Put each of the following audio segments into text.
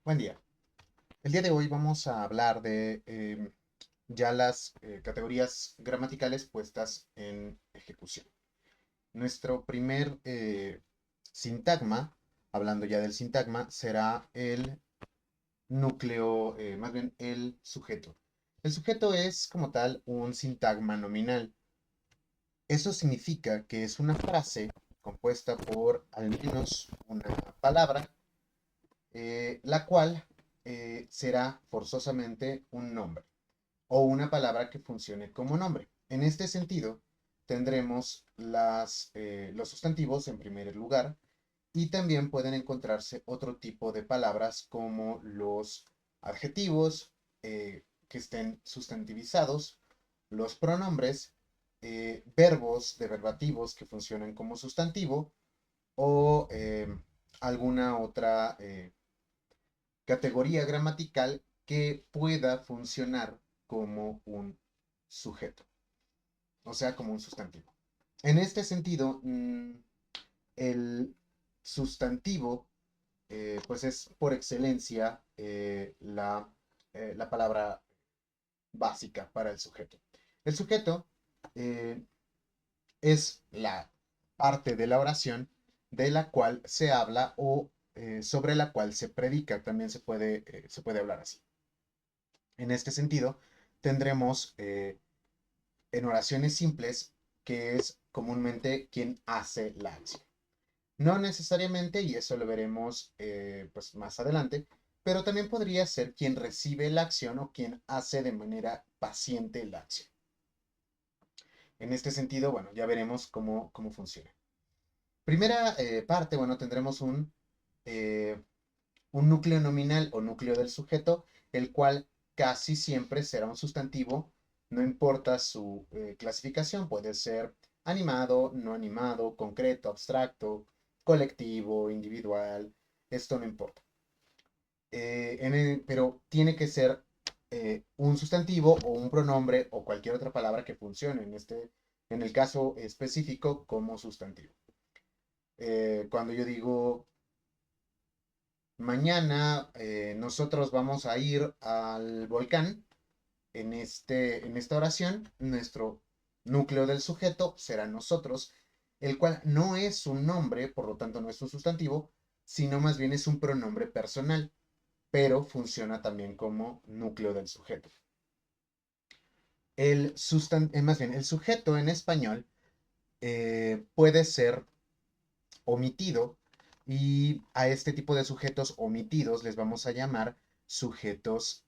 Buen día. El día de hoy vamos a hablar de ya las categorías gramaticales puestas en ejecución. Nuestro primer sintagma, hablando ya del sintagma, será el núcleo, más bien el sujeto. El sujeto es como tal un sintagma nominal. Eso significa que es una frase compuesta por al menos una palabra la cual será forzosamente un nombre o una palabra que funcione como nombre. En este sentido, tendremos los sustantivos en primer lugar y también pueden encontrarse otro tipo de palabras como los adjetivos que estén sustantivizados, los pronombres, verbos deverbativos que funcionen como sustantivo o alguna otra categoría gramatical que pueda funcionar como un sujeto, o sea, como un sustantivo. En este sentido, el sustantivo, pues es por excelencia la palabra básica para el sujeto. El sujeto eh, es la parte de la oración de la cual se habla o sobre la cual se predica. También se puede hablar así. En este sentido, tendremos en oraciones simples que es comúnmente quien hace la acción. No necesariamente, y eso lo veremos pues más adelante, pero también podría ser quien recibe la acción o quien hace de manera paciente la acción. En este sentido, bueno, ya veremos cómo funciona. Primera parte, bueno, tendremos un núcleo nominal o núcleo del sujeto, el cual casi siempre será un sustantivo, no importa su clasificación, puede ser animado, no animado, concreto, abstracto, colectivo, individual, esto no importa. Pero tiene que ser un sustantivo o un pronombre o cualquier otra palabra que funcione en el caso específico como sustantivo. Cuando yo digo mañana nosotros vamos a ir al volcán. En esta oración, nuestro núcleo del sujeto será nosotros, el cual no es un nombre, por lo tanto no es un sustantivo, sino más bien es un pronombre personal, pero funciona también como núcleo del sujeto. Más bien, el sujeto en español puede ser omitido y a este tipo de sujetos omitidos les vamos a llamar sujetos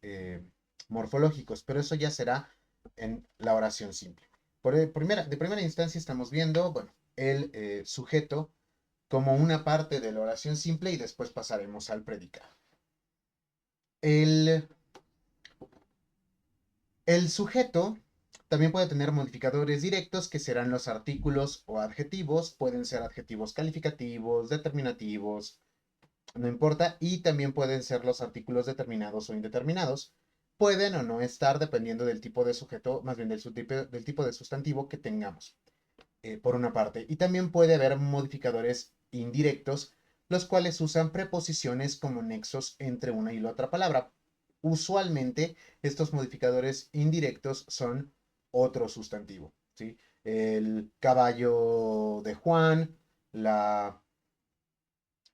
morfológicos, pero eso ya será en la oración simple. De primera instancia estamos viendo, bueno, el sujeto como una parte de la oración simple y después pasaremos al predicado. El, el sujeto también puede tener modificadores directos que serán los artículos o adjetivos, pueden ser adjetivos calificativos, determinativos, no importa, y también pueden ser los artículos determinados o indeterminados. Pueden o no estar dependiendo del tipo de sujeto, más bien del tipo de sustantivo que tengamos, por una parte. Y también puede haber modificadores indirectos, los cuales usan preposiciones como nexos entre una y la otra palabra. Usualmente, estos modificadores indirectos son otro sustantivo, ¿sí? El caballo de Juan, la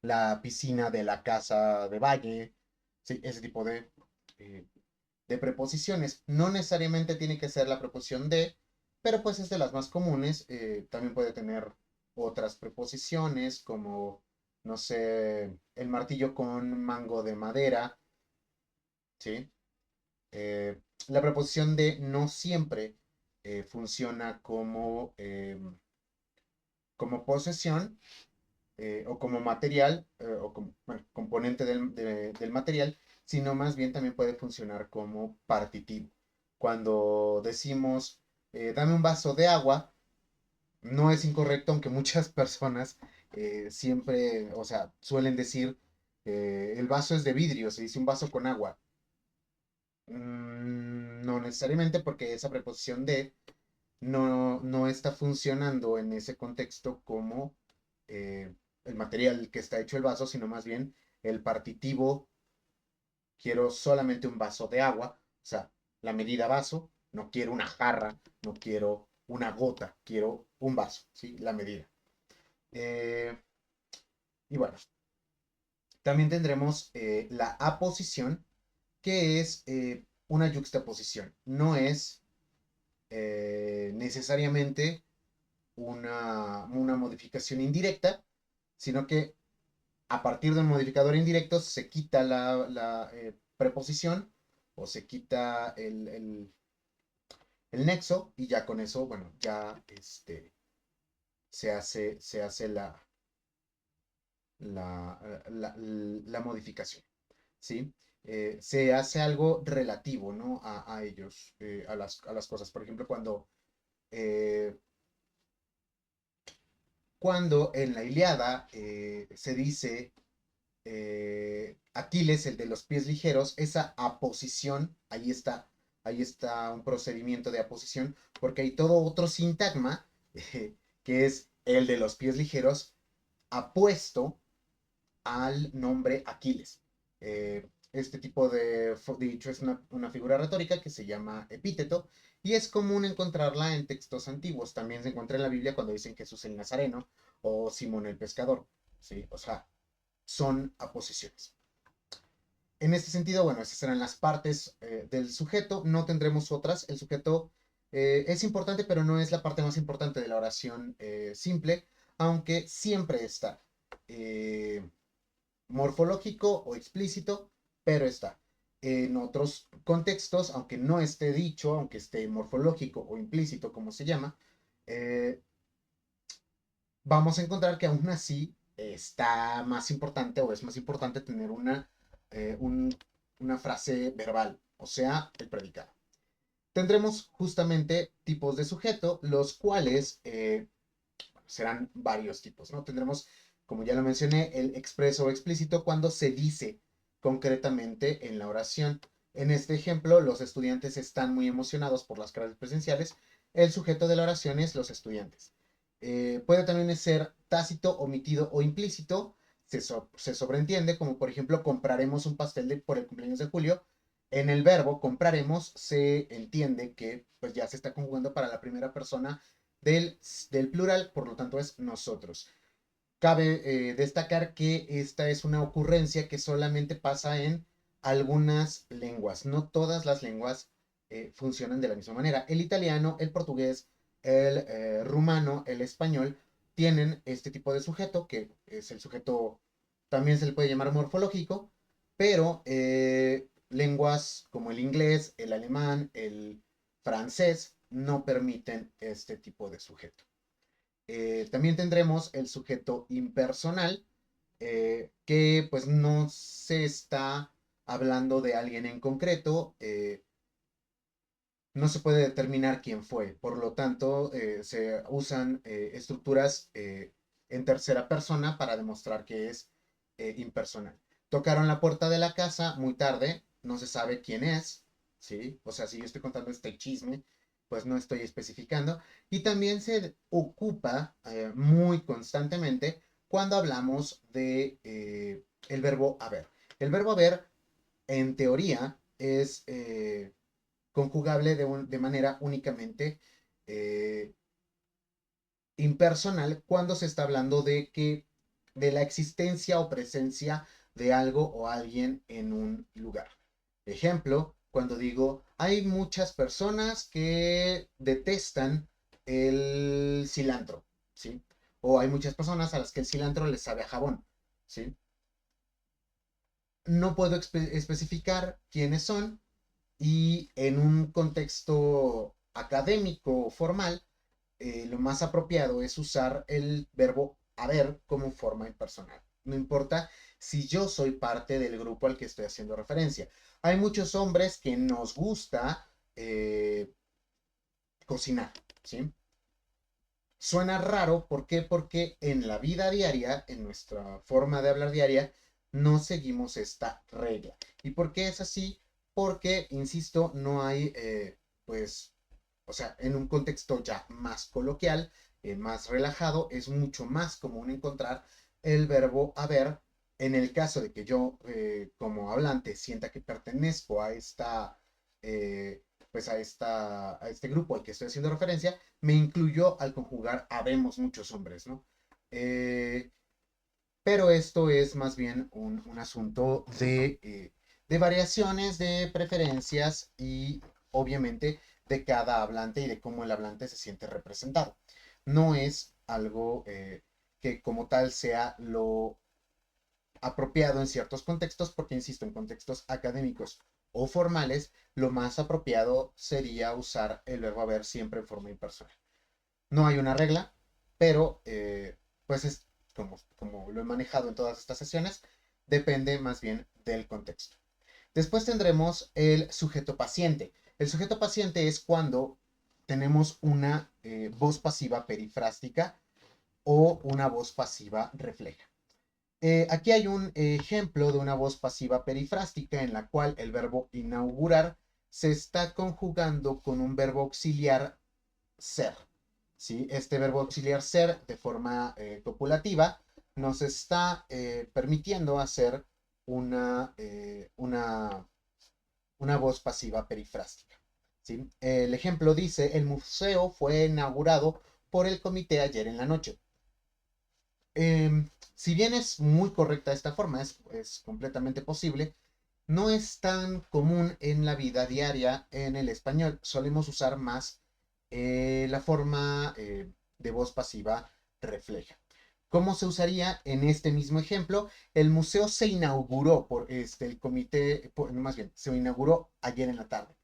la piscina de la casa de Valle, ¿sí? Ese tipo eh, de preposiciones. No necesariamente tiene que ser la preposición de, pero pues es de las más comunes. También puede tener otras preposiciones como, no sé, el martillo con mango de madera, ¿sí? La preposición de no siempre funciona como posesión, o como material o como bueno, componente del material, sino más bien también puede funcionar como partitivo. Cuando decimos, dame un vaso de agua, no es incorrecto, aunque muchas personas siempre, o sea, suelen decir, el vaso es de vidrio, se dice un vaso con agua. No necesariamente porque esa preposición de no está funcionando en ese contexto como el material que está hecho el vaso, sino más bien el partitivo quiero solamente un vaso de agua, o sea, la medida vaso, no quiero una jarra, no quiero una gota, quiero un vaso, ¿sí? La medida. Eh, y bueno, también tendremos la aposición, que es una yuxtaposición. No es necesariamente una modificación indirecta, sino que a partir de un modificador indirecto se quita la preposición o se quita el nexo y ya con eso, bueno, ya se hace la modificación, ¿sí? Se hace algo relativo, ¿no? A ellos, a las cosas. Por ejemplo, eh, cuando en la Ilíada se dice Aquiles, el de los pies ligeros, esa aposición, ahí está un procedimiento de aposición, porque hay todo otro sintagma, que es el de los pies ligeros, apuesto al nombre Aquiles. Este tipo de dicho es una figura retórica que se llama epíteto y es común encontrarla en textos antiguos. También se encuentra en la Biblia cuando dicen Jesús el Nazareno o Simón el Pescador. ¿Sí? O sea, son aposiciones. En este sentido, bueno, esas serán las partes del sujeto. No tendremos otras. El sujeto es importante, pero no es la parte más importante de la oración simple, aunque siempre está. Morfológico o explícito, pero está. En otros contextos, aunque no esté dicho, aunque esté morfológico o implícito, como se llama, eh, vamos a encontrar que aún así está más importante o es más importante tener una frase verbal, o sea, el predicado. Tendremos justamente tipos de sujeto, los cuales serán varios tipos, ¿no? Tendremos, como ya lo mencioné, el expreso o explícito cuando se dice concretamente en la oración. En este ejemplo, los estudiantes están muy emocionados por las clases presenciales. El sujeto de la oración es los estudiantes. Puede también ser tácito, omitido o implícito. Se sobreentiende, como por ejemplo, compraremos un pastel por el cumpleaños de Julio. En el verbo compraremos se entiende que pues ya se está conjugando para la primera persona del plural, por lo tanto es nosotros. Cabe destacar que esta es una ocurrencia que solamente pasa en algunas lenguas. No todas las lenguas funcionan de la misma manera. El italiano, el portugués, el rumano, el español tienen este tipo de sujeto, que es el sujeto, también se le puede llamar morfológico, pero lenguas como el inglés, el alemán, el francés no permiten este tipo de sujeto. También tendremos el sujeto impersonal, que pues no se está hablando de alguien en concreto, no se puede determinar quién fue, por lo tanto se usan estructuras en tercera persona para demostrar que es impersonal. Tocaron la puerta de la casa muy tarde, no se sabe quién es, ¿sí? O sea, si yo estoy contando este chisme, pues no estoy especificando. Y también se ocupa muy constantemente cuando hablamos de el verbo haber. El verbo haber, en teoría, es conjugable de manera únicamente eh, impersonal cuando se está hablando de la existencia o presencia de algo o alguien en un lugar. Ejemplo, cuando digo, hay muchas personas que detestan el cilantro, ¿sí? O hay muchas personas a las que el cilantro les sabe a jabón, ¿sí? No puedo especificar quiénes son, y en un contexto académico o formal, lo más apropiado es usar el verbo haber como forma impersonal. No importa si yo soy parte del grupo al que estoy haciendo referencia. Hay muchos hombres que nos gusta cocinar, ¿sí? Suena raro, ¿por qué? Porque en la vida diaria, en nuestra forma de hablar diaria, no seguimos esta regla. ¿Y por qué es así? Porque, insisto, no hay, pues, o sea, en un contexto ya más coloquial, más relajado, es mucho más común encontrar el verbo haber En el caso de que yo, como hablante, sienta que pertenezco a eh, a este grupo al que estoy haciendo referencia, me incluyo al conjugar habemos muchos hombres, ¿no? Eh, pero esto es más bien un asunto de variaciones, de preferencias y obviamente de cada hablante y de cómo el hablante se siente representado. No es algo que como tal sea lo apropiado en ciertos contextos, porque insisto, en contextos académicos o formales, lo más apropiado sería usar el verbo haber siempre en forma impersonal. No hay una regla, pero pues es como lo he manejado en todas estas sesiones, depende más bien del contexto. Después tendremos el sujeto paciente. El sujeto paciente es cuando tenemos una voz pasiva perifrástica o una voz pasiva refleja. Aquí hay un ejemplo de una voz pasiva perifrástica en la cual el verbo inaugurar se está conjugando con un verbo auxiliar ser. ¿Sí? Este verbo auxiliar ser de forma copulativa nos está permitiendo hacer una, eh, una, una voz pasiva perifrástica. ¿Sí? El ejemplo dice, el museo fue inaugurado por el comité ayer en la noche. Si bien es muy correcta esta forma, es completamente posible, no es tan común en la vida diaria en el español. Solemos usar más la forma de voz pasiva refleja. ¿Cómo se usaría en este mismo ejemplo? El museo se inauguró por el comité, más bien, se inauguró ayer en la tarde.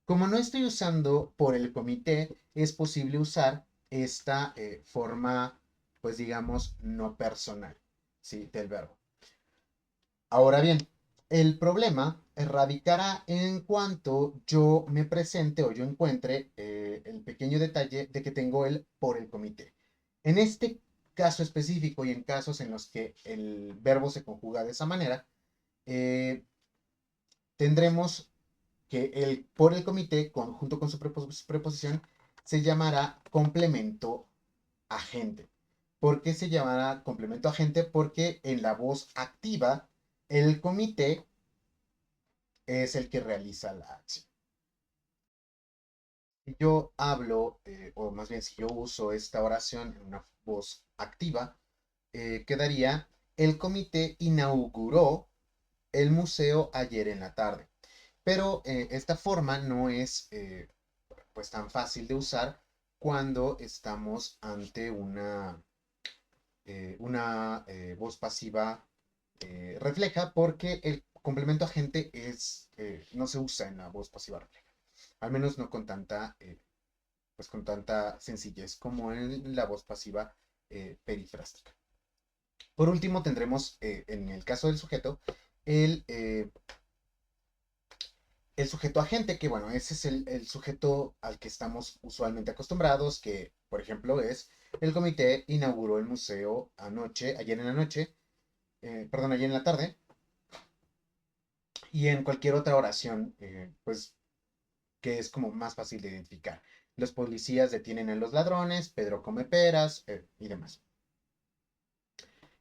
Como no estoy usando por el comité, es posible usar esta forma, pues digamos, no personal, ¿sí? Del verbo. Ahora bien, el problema radicará en cuanto yo me presente o yo encuentre el pequeño detalle de que tengo el por el comité. En este caso específico y en casos en los que el verbo se conjuga de esa manera, eh, tendremos que el por el comité, junto con su preposición, se llamará complemento agente. ¿Por qué se llamará complemento agente? Porque en la voz activa, el comité es el que realiza la acción. Si yo hablo, o más bien si yo uso esta oración en una voz activa, quedaría, el comité inauguró el museo ayer en la tarde. Pero esta forma no es pues tan fácil de usar cuando estamos ante una voz pasiva refleja, porque el complemento agente no se usa en la voz pasiva refleja. Al menos no pues con tanta sencillez como en la voz pasiva perifrástica. Por último, tendremos en el caso del sujeto el, eh, el sujeto agente, que bueno, ese es el sujeto al que estamos usualmente acostumbrados, que por ejemplo es el comité inauguró el museo anoche, ayer en la noche, perdón, ayer en la tarde, y en cualquier otra oración, pues que es como más fácil de identificar. Los policías detienen a los ladrones, Pedro come peras y demás.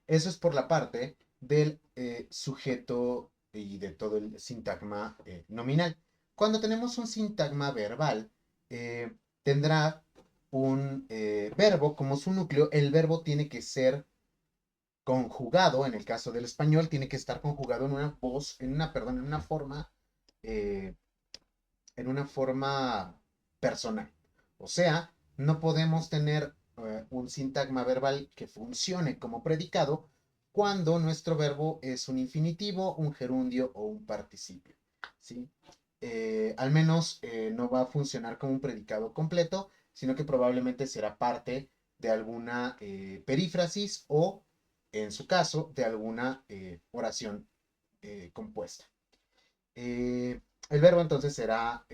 Eso es por la parte del sujeto y de todo el sintagma nominal. Cuando tenemos un sintagma verbal, tendrá un verbo como su núcleo. El verbo tiene que ser conjugado, en el caso del español, tiene que estar conjugado en una voz, perdón, eh, en una forma personal. O sea, no podemos tener un sintagma verbal que funcione como predicado cuando nuestro verbo es un infinitivo, un gerundio o un participio. ¿Sí? Al menos no va a funcionar como un predicado completo, sino que probablemente será parte de alguna perífrasis o, en su caso, de alguna oración compuesta. El verbo entonces será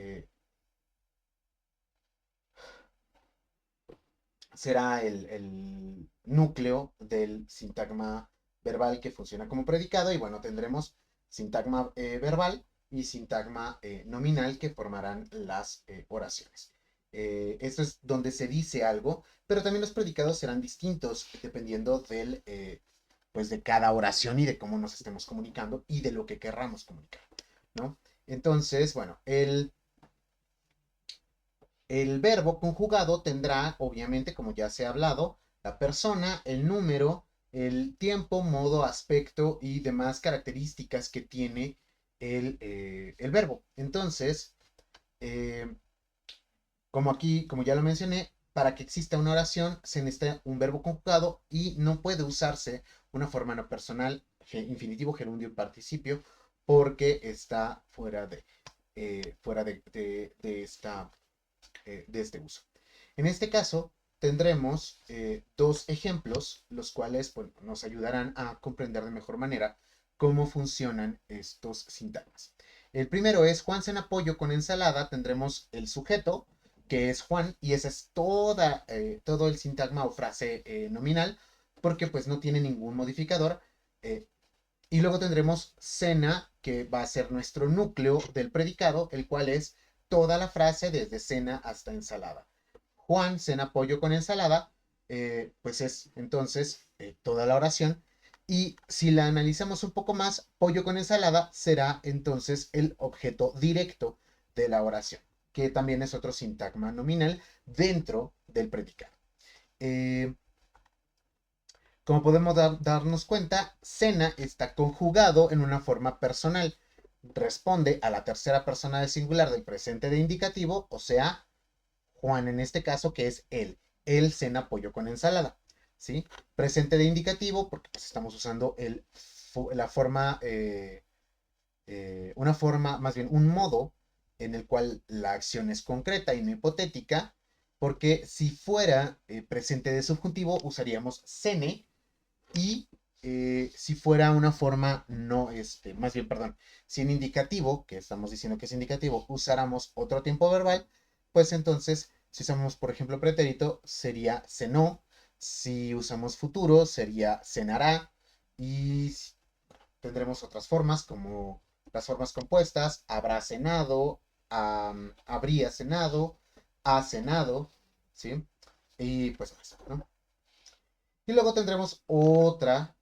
el núcleo del sintagma verbal que funciona como predicado y bueno, tendremos sintagma verbal y sintagma nominal que formarán las oraciones. Esto es donde se dice algo, pero también los predicados serán distintos dependiendo pues de cada oración y de cómo nos estemos comunicando y de lo que querramos comunicar, ¿no? Entonces, bueno, el verbo conjugado tendrá, obviamente, como ya se ha hablado, la persona, el número, el tiempo, modo, aspecto y demás características que tiene el verbo. Entonces, eh, como aquí, como ya lo mencioné, para que exista una oración se necesita un verbo conjugado y no puede usarse una forma no personal, infinitivo, gerundio y participio, porque está fuera de este uso. En este caso, tendremos dos ejemplos, los cuales pues, nos ayudarán a comprender de mejor manera cómo funcionan estos sintagmas. El primero es Juan cena pollo con ensalada. Tendremos el sujeto, que es Juan, y esa es todo el sintagma o frase nominal, porque pues no tiene ningún modificador. Eh, y luego tendremos cena, que va a ser nuestro núcleo del predicado, el cual es toda la frase desde cena hasta ensalada. Juan cena pollo con ensalada, pues es entonces toda la oración. Y si la analizamos un poco más, pollo con ensalada será entonces el objeto directo de la oración, que también es otro sintagma nominal dentro del predicado. Eh, como podemos darnos cuenta, cena está conjugado en una forma personal. Responde a la tercera persona del singular del presente de indicativo, o sea, Juan en este caso, que es él. Él cena pollo con ensalada. ¿Sí? Presente de indicativo, porque pues, estamos usando la forma, una forma, más bien un modo en el cual la acción es concreta y no hipotética, porque si fuera presente de subjuntivo usaríamos cene y si fuera una forma no, más bien, perdón, si en indicativo, que estamos diciendo que es indicativo, usáramos otro tiempo verbal, pues entonces, si usamos, por ejemplo, pretérito, sería cenó, si usamos futuro, sería cenará, y tendremos otras formas, como las formas compuestas, habrá cenado, habría cenado, ha cenado, ¿sí? Y pues más, ¿no? Y luego tendremos otro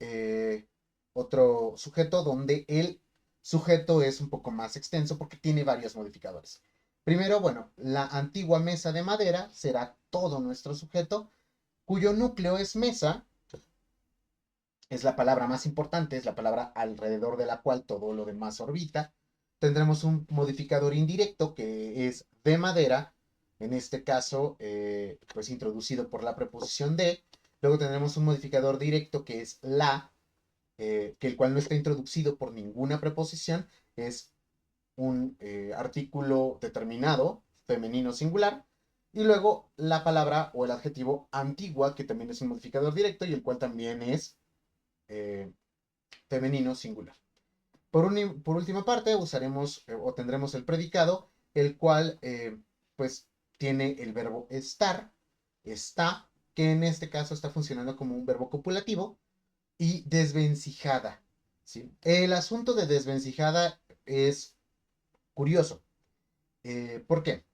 sujeto donde el sujeto es un poco más extenso porque tiene varios modificadores. Primero, bueno, la antigua mesa de madera será todo nuestro sujeto, cuyo núcleo es mesa, es la palabra más importante, es la palabra alrededor de la cual todo lo demás orbita. Tendremos un modificador indirecto que es de madera, en este caso, pues introducido por la preposición de. Luego tendremos un modificador directo que es la, que el cual no está introducido por ninguna preposición, es un artículo determinado, femenino singular. Y luego la palabra o el adjetivo antigua, que también es un modificador directo y el cual también es eh, femenino singular. Por última parte, usaremos o tendremos el predicado, el cual pues tiene el verbo estar, está, que en este caso está funcionando como un verbo copulativo, y desvencijada. ¿Sí? El asunto de desvencijada es curioso. ¿Por qué?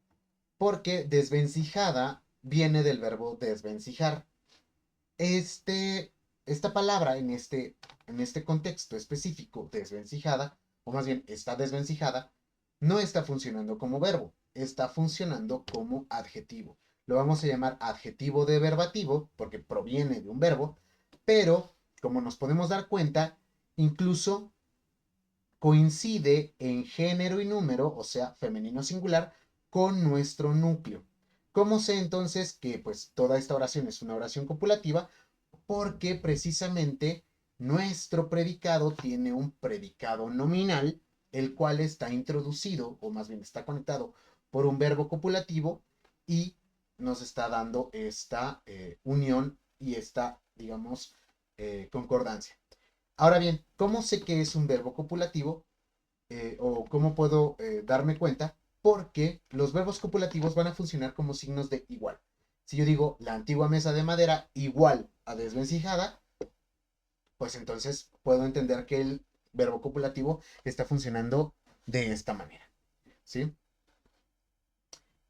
Porque desvencijada viene del verbo desvencijar. Este, esta palabra en este contexto específico, desvencijada, o más bien está desvencijada, no está funcionando como verbo, está funcionando como adjetivo. Lo vamos a llamar adjetivo deverbativo porque proviene de un verbo, pero como nos podemos dar cuenta, incluso coincide en género y número, o sea, femenino singular, con nuestro núcleo. ¿Cómo sé entonces que pues toda esta oración es una oración copulativa? Porque precisamente nuestro predicado tiene un predicado nominal, el cual está introducido, o más bien está conectado por un verbo copulativo y nos está dando esta unión y esta, digamos, concordancia. Ahora bien, ¿cómo sé que es un verbo copulativo? O cómo puedo darme cuenta, porque los verbos copulativos van a funcionar como signos de igual. Si yo digo la antigua mesa de madera igual a desvencijada, pues entonces puedo entender que el verbo copulativo está funcionando de esta manera. ¿Sí?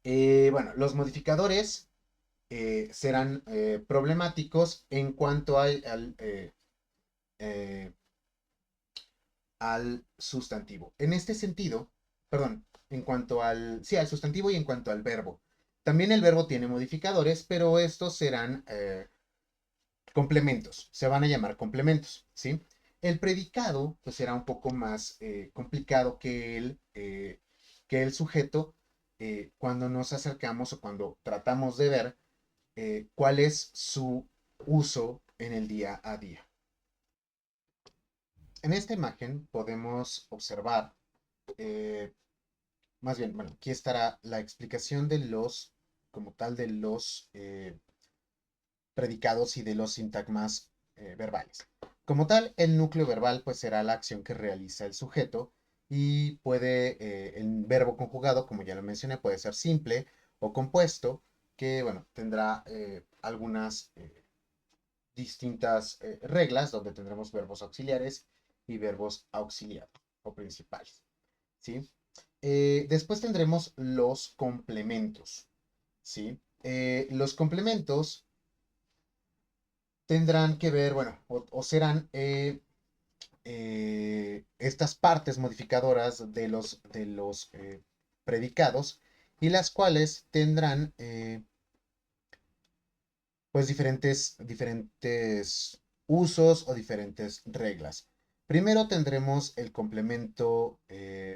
Bueno, los modificadores serán problemáticos en cuanto al sustantivo. En este sentido, perdón, en cuanto al, sí, al sustantivo y en cuanto al verbo. También el verbo tiene modificadores, pero estos serán complementos, se van a llamar complementos, ¿sí? El predicado, pues será un poco más complicado que el sujeto cuando nos acercamos o cuando tratamos de ver cuál es su uso en el día a día. En esta imagen podemos observar, eh, más bien, bueno, aquí estará la explicación de los, como tal, de los predicados y de los sintagmas verbales. Como tal, el núcleo verbal pues será la acción que realiza el sujeto y puede, el verbo conjugado, como ya lo mencioné, puede ser simple o compuesto, que bueno, tendrá algunas distintas reglas donde tendremos verbos auxiliares y verbos auxiliares o principales, ¿sí? Después tendremos los complementos, ¿sí? Los complementos tendrán que ver, bueno, o serán estas partes modificadoras de los predicados y las cuales tendrán pues diferentes usos o diferentes reglas. Primero tendremos el complemento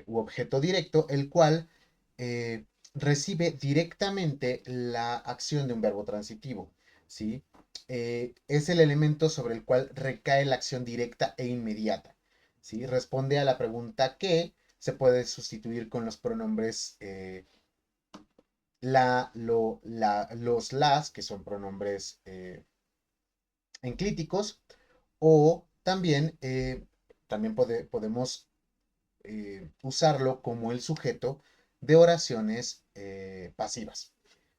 u objeto directo, el cual eh, recibe directamente la acción de un verbo transitivo, ¿sí? Es el elemento sobre el cual recae la acción directa e inmediata, ¿sí? Responde a la pregunta que se puede sustituir con los pronombres los, las, que son pronombres enclíticos, o también, podemos usarlo como el sujeto de oraciones pasivas,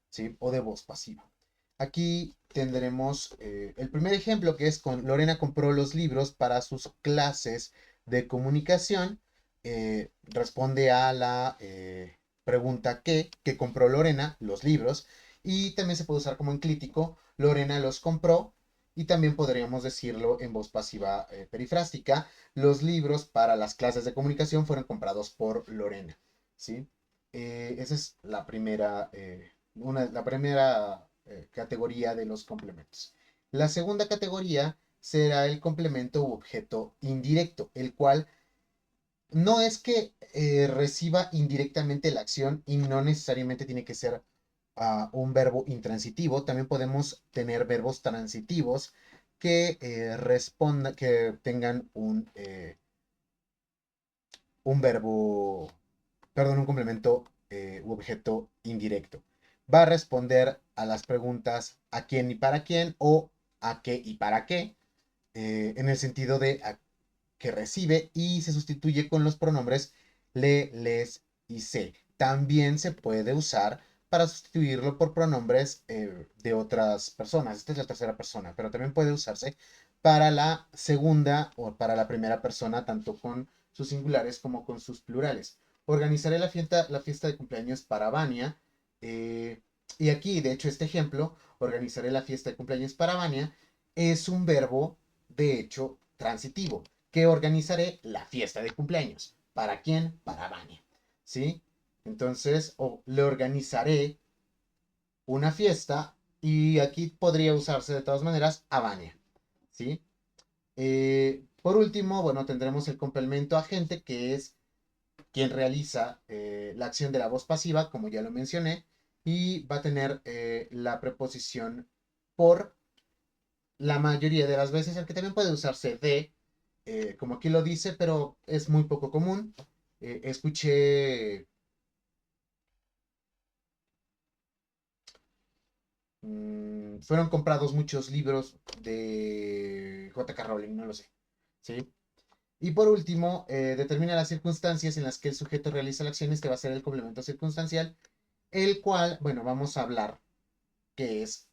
¿sí? O de voz pasiva. Aquí tendremos el primer ejemplo, que es con Lorena compró los libros para sus clases de comunicación. Responde a la pregunta que compró Lorena, los libros, y también se puede usar como enclítico, Lorena los compró, y también podríamos decirlo en voz pasiva perifrástica, los libros para las clases de comunicación fueron comprados por Lorena, ¿sí? Esa es la primera categoría de los complementos. La segunda categoría será el complemento u objeto indirecto, el cual no es que reciba indirectamente la acción y no necesariamente tiene que ser un verbo intransitivo. También podemos tener verbos transitivos que respondan, que tengan un verbo, perdón, un complemento u objeto indirecto. Va a responder a las preguntas a quién y para quién o a qué y para qué, en el sentido de a que recibe y se sustituye con los pronombres le, les y se. También se puede usar para sustituirlo por pronombres de otras personas. Esta es la tercera persona, pero también puede usarse para la segunda o para la primera persona, tanto con sus singulares como con sus plurales. Organizaré la fiesta de cumpleaños para Vania. eh, y aquí, de hecho, este ejemplo, organizaré la fiesta de cumpleaños para Vania, es un verbo, de hecho, transitivo, que organizaré la fiesta de cumpleaños. ¿Para quién? Para Vania. ¿Sí? Entonces, o le organizaré una fiesta y aquí podría usarse de todas maneras a Vania. ¿Sí? Por último, bueno, tendremos el complemento agente, que es quien realiza la acción de la voz pasiva, como ya lo mencioné, y va a tener la preposición por la mayoría de las veces, aunque también puede usarse de, como aquí lo dice, pero es muy poco común. Escuché, fueron comprados muchos libros de J.K. Rowling, no lo sé, ¿sí? Y por último, determina las circunstancias en las que el sujeto realiza la acción. Este va a ser el complemento circunstancial, el cual, bueno, vamos a hablar que es,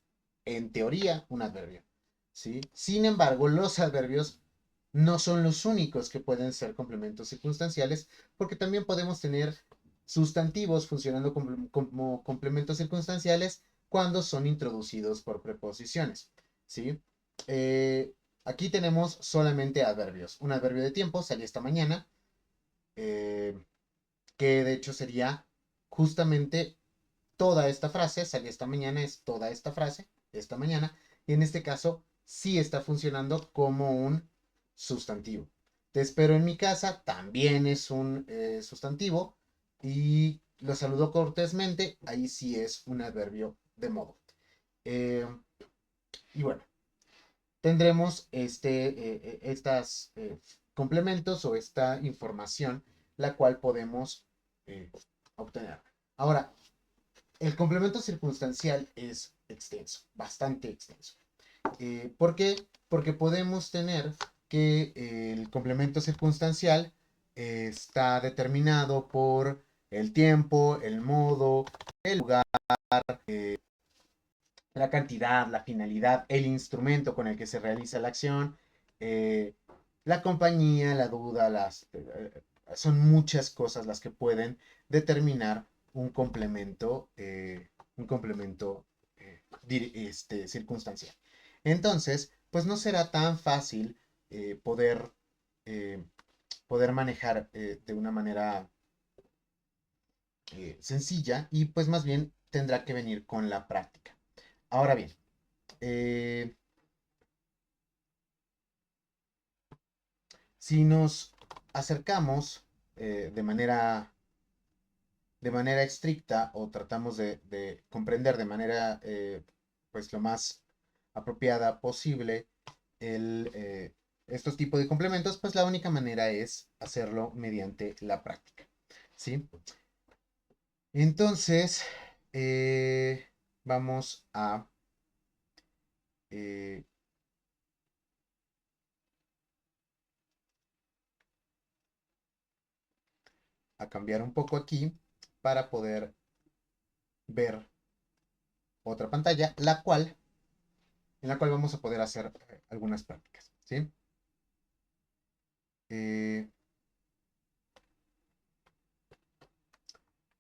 en teoría, un adverbio, ¿sí? Sin embargo, los adverbios no son los únicos que pueden ser complementos circunstanciales, porque también podemos tener sustantivos funcionando como complementos circunstanciales cuando son introducidos por preposiciones, ¿sí? aquí tenemos solamente adverbios. Un adverbio de tiempo salió esta mañana, eh, que de hecho sería justamente toda esta frase, salió esta mañana, es toda esta frase, esta mañana, y en este caso sí está funcionando como un sustantivo. Te espero en mi casa, también es un sustantivo, y lo saludo cortésmente, ahí sí es un adverbio de modo. Eh, y bueno, tendremos estas complementos o esta información, la cual podemos eh, obtener. Ahora, el complemento circunstancial es extenso, bastante extenso. ¿Por qué? Porque podemos tener que el complemento circunstancial está determinado por el tiempo, el modo, el lugar, la cantidad, la finalidad, el instrumento con el que se realiza la acción, eh, la compañía, la duda, son muchas cosas las que pueden determinar un complemento circunstancial. Entonces, pues no será tan fácil eh, poder, eh, poder manejar de una manera sencilla y pues más bien tendrá que venir con la práctica. Ahora bien, eh, si nos acercamos eh, de manera, de manera estricta o tratamos de comprender de manera pues lo más apropiada posible estos tipos de complementos, pues la única manera es hacerlo mediante la práctica. ¿Sí? Entonces, vamos eh, a cambiar un poco aquí para poder ver otra pantalla, en la cual vamos a poder hacer algunas prácticas. ¿Sí? Eh,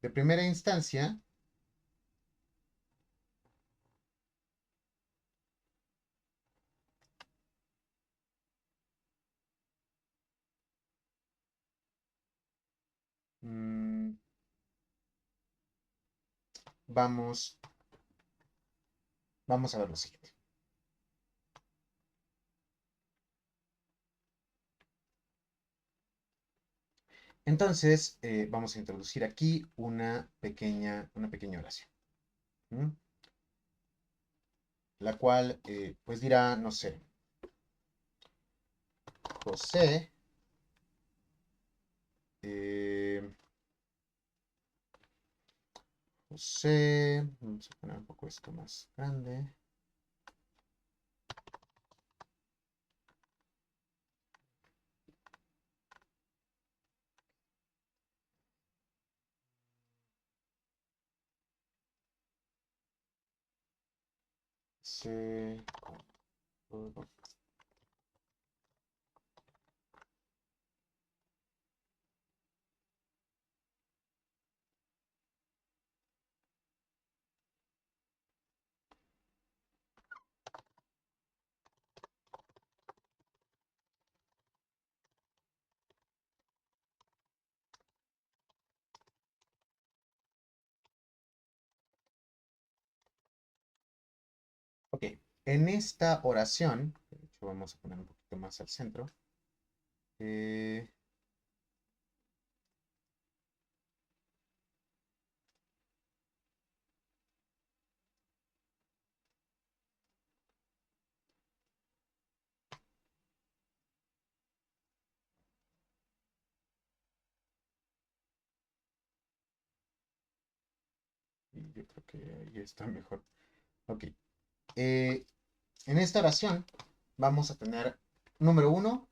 de primera instancia, mmm, vamos, vamos a ver lo siguiente. Entonces, vamos a introducir aquí una pequeña oración, ¿m? La cual, pues dirá, no sé, José, eh, José, vamos a poner un poco esto más grande. Se compró. Ok, en esta oración, de hecho vamos a poner un poquito más al centro. eh, y yo creo que ahí está mejor. Ok, eh, en esta oración vamos a tener, número uno,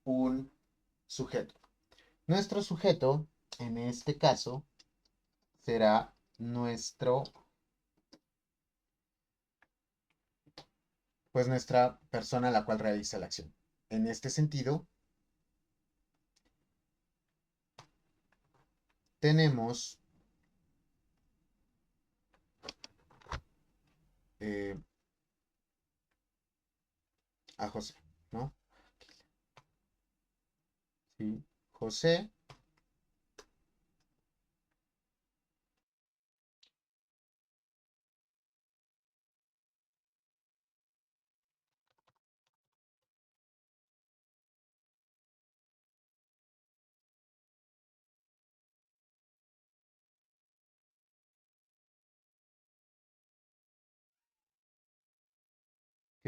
un sujeto. Nuestro sujeto, en este caso, será pues nuestra persona a la cual realiza la acción. En este sentido, tenemos eh, a José, ¿no? Sí, José. Ok,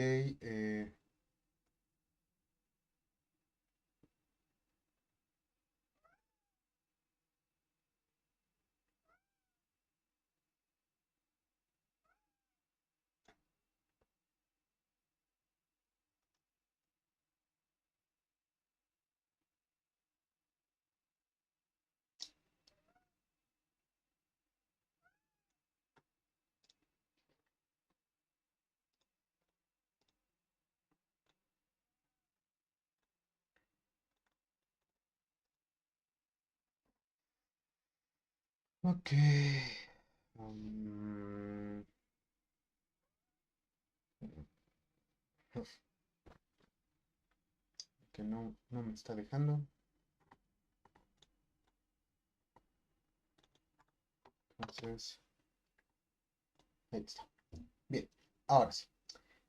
ok. Mm, que no me está dejando. Entonces, ahí está. Bien, ahora sí.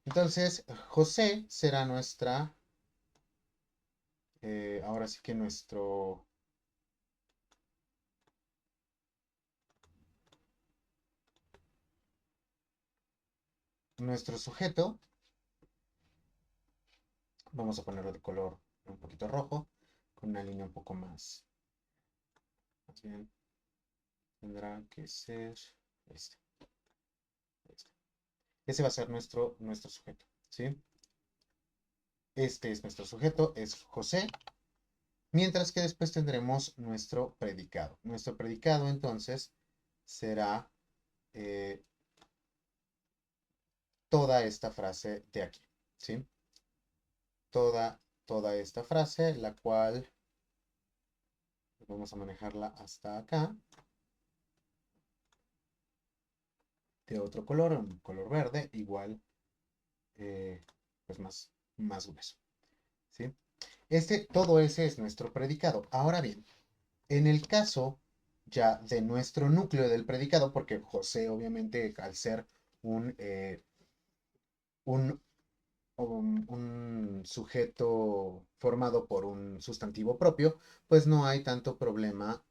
Entonces, José será nuestra, ahora sí que nuestro sujeto. Vamos a ponerlo de color un poquito rojo, con una línea un poco más bien, tendrá que ser este, este. Ese va a ser nuestro sujeto, ¿sí? Este es nuestro sujeto, es José, mientras que después tendremos nuestro predicado. Nuestro predicado entonces será eh, toda esta frase de aquí, ¿sí? Toda esta frase, la cual vamos a manejarla hasta acá, de otro color, un color verde, igual, eh, pues más grueso, ¿sí? Todo ese es nuestro predicado. Ahora bien, en el caso ya de nuestro núcleo del predicado, porque José obviamente al ser un, eh, un, un sujeto formado por un sustantivo propio, pues no hay tanto problema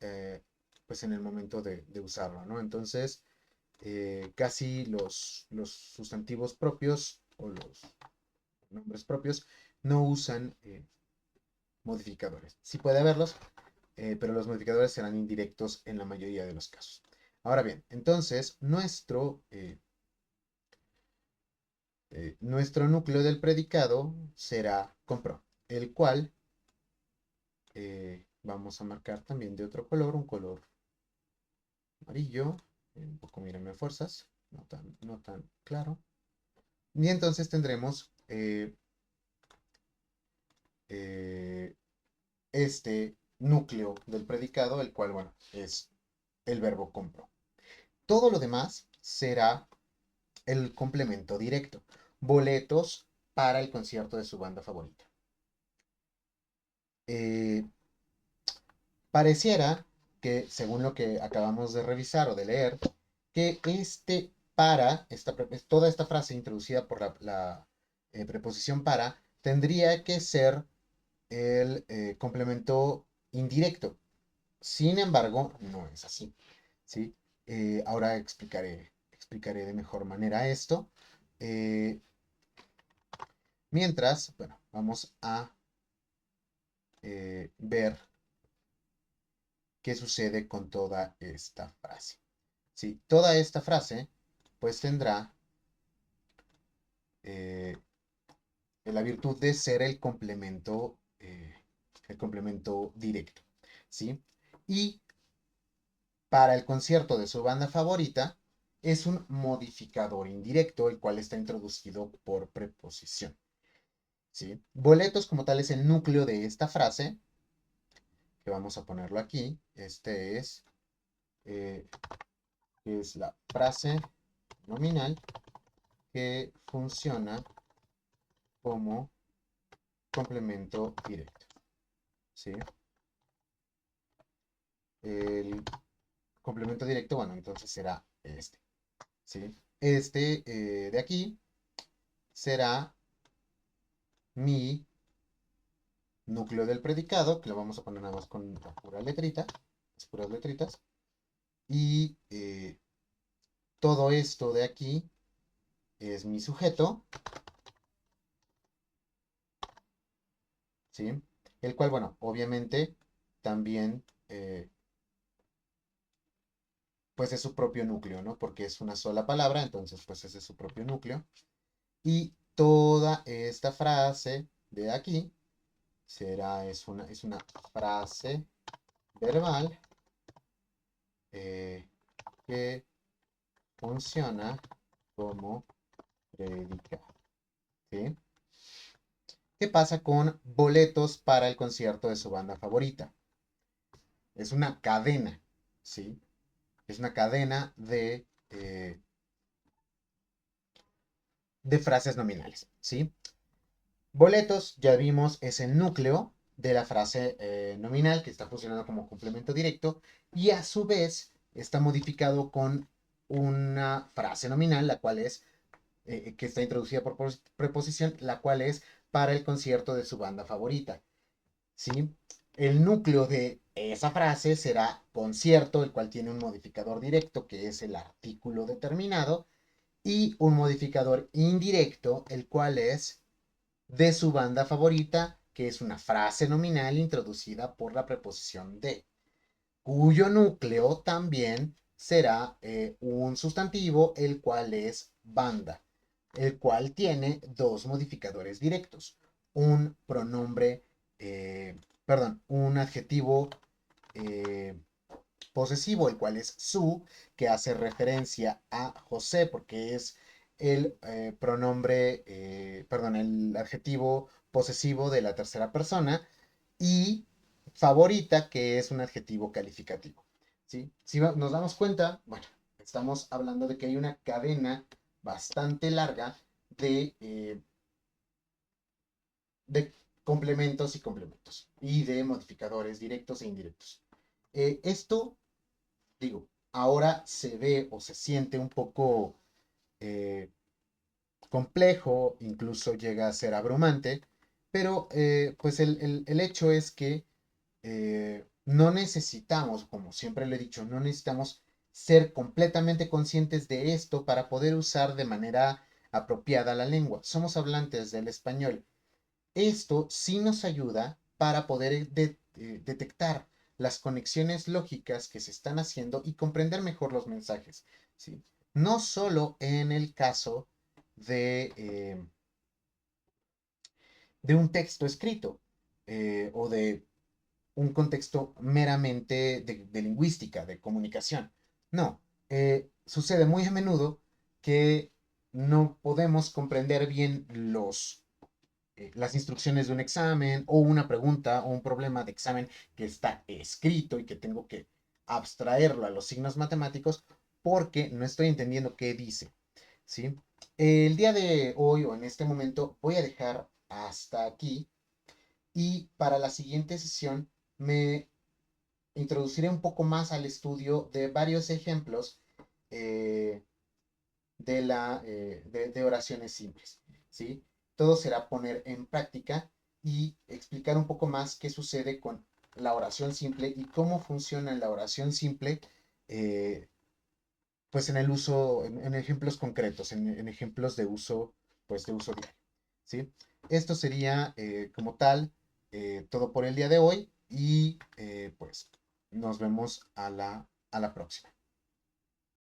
pues en el momento de usarlo, ¿no? Entonces, casi los sustantivos propios o los nombres propios no usan modificadores. Sí puede haberlos, pero los modificadores serán indirectos en la mayoría de los casos. Ahora bien, entonces nuestro núcleo del predicado será compró, el cual vamos a marcar también de otro color, un color amarillo, un poco mírenme fuerzas, no tan claro. Y entonces tendremos eh, este núcleo del predicado, el cual, bueno, es el verbo compró. Todo lo demás será el complemento directo. Boletos para el concierto de su banda favorita. Eh, Pareciera que, según lo que acabamos de revisar o de leer, que toda esta frase introducida por la preposición para, tendría que ser el complemento indirecto. Sin embargo, no es así, ¿sí? Ahora explicaré de mejor manera esto. Eh, Mientras, bueno, vamos a ver qué sucede con toda esta frase. Sí, toda esta frase pues tendrá eh, la virtud de ser el complemento directo, ¿sí? Y para el concierto de su banda favorita es un modificador indirecto, el cual está introducido por preposición, ¿sí? Boletos como tal es el núcleo de esta frase, que vamos a ponerlo aquí. Eh, es la frase nominal que funciona como complemento directo. ¿Sí? El complemento directo, bueno, entonces será este. ¿Sí? Este de aquí será mi núcleo del predicado, que lo vamos a poner nada más con la pura letrita, las puras letritas. Y todo esto de aquí es mi sujeto, ¿sí? El cual, bueno, obviamente también, pues es su propio núcleo, ¿no? Porque es una sola palabra, entonces, pues ese es su propio núcleo. Y toda esta frase de aquí es una frase verbal eh, que funciona como predicado, ¿sí? ¿Qué pasa con boletos para el concierto de su banda favorita? Es una cadena, ¿sí? Es una cadena de frases nominales, ¿sí? Boletos, ya vimos, es el núcleo de la frase nominal que está funcionando como complemento directo y a su vez está modificado con una frase nominal, la cual es, que está introducida por preposición, la cual es para el concierto de su banda favorita, ¿sí? El núcleo de esa frase será concierto, el cual tiene un modificador directo, que es el artículo determinado, y un modificador indirecto, el cual es de su banda favorita, que es una frase nominal introducida por la preposición de, cuyo núcleo también será un sustantivo, el cual es banda, el cual tiene dos modificadores directos, un pronombre, perdón, un adjetivo eh, posesivo, el cual es su, que hace referencia a José, porque es el pronombre, perdón, el adjetivo posesivo de la tercera persona, y favorita, que es un adjetivo calificativo. ¿Sí? Si nos damos cuenta, bueno, estamos hablando de que hay una cadena bastante larga de complementos y complementos, y de modificadores directos e indirectos. Esto, digo, ahora se ve o se siente un poco eh, complejo, incluso llega a ser abrumante, pero pues el hecho es que no necesitamos, como siempre le he dicho, no necesitamos ser completamente conscientes de esto para poder usar de manera apropiada la lengua. Somos hablantes del español. Esto sí nos ayuda para poder detectar las conexiones lógicas que se están haciendo y comprender mejor los mensajes, ¿sí? No solo en el caso de un texto escrito o de un contexto meramente de lingüística, de comunicación. No, sucede muy a menudo que no podemos comprender bien las instrucciones de un examen o una pregunta o un problema de examen que está escrito y que tengo que abstraerlo a los signos matemáticos porque no estoy entendiendo qué dice, ¿sí? El día de hoy o en este momento voy a dejar hasta aquí y para la siguiente sesión me introduciré un poco más al estudio de varios ejemplos eh, de oraciones simples, ¿sí? Todo será poner en práctica y explicar un poco más qué sucede con la oración simple y cómo funciona la oración simple, eh, pues en el uso, en ejemplos concretos, en ejemplos de uso, pues de uso diario, ¿sí? Esto sería como tal todo por el día de hoy y pues nos vemos a la próxima.